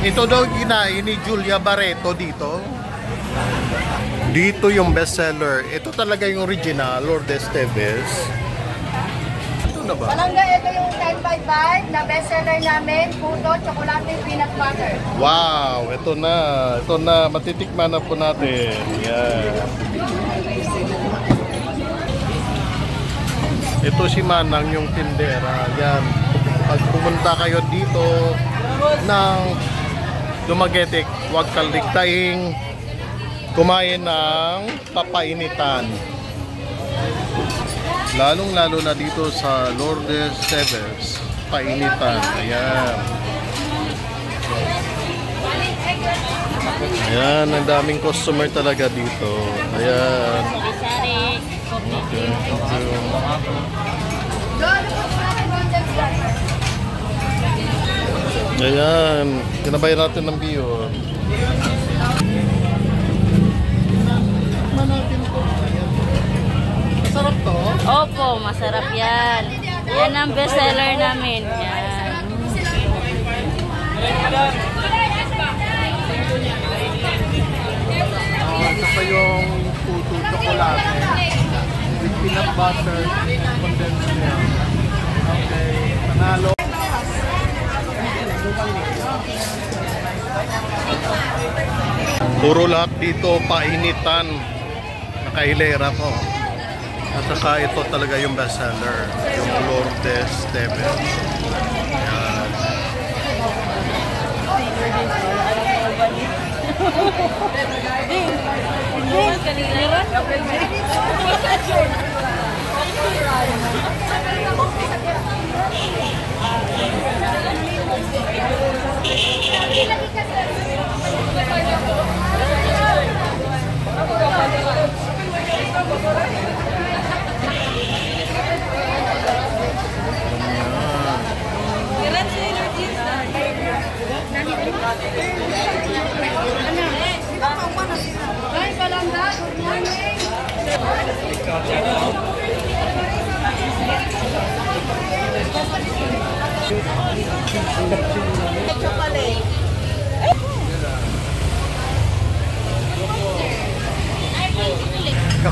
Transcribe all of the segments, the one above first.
Ito daw kinain ni Julia Barreto dito. Dito yung bestseller. Ito talaga yung original, Lourdes Teves. Ito na ba? Palangga, ito yung 10x5 na bestseller namin, puto, chocolate, peanut butter. Wow, ito na. Ito na, matitikman na po natin. Yan. Ito si Manang yung tindera. Yan. Pag pumunta kayo dito ng Dumaguete, huwag kaligtaing kumain ng papainitan. Lalong-lalo na dito sa Lourdes Teves, painitan. Ayan. Ayan, ang daming customer talaga dito. Ayan. Okay. Ayan, kinabayan natin ng biyo. Masarap to? Opo, masarap yan. Yan ang bestseller namin. Yan. Ito pa yung puto chocolate with peanut butter condensed milk. Okay, panalo. Puro lahat dito painitan, nakahilera po. At saka ito talaga yung bestseller, yung Lourdes Teves. Ayan.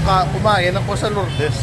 Kumain ako sa Lourdes.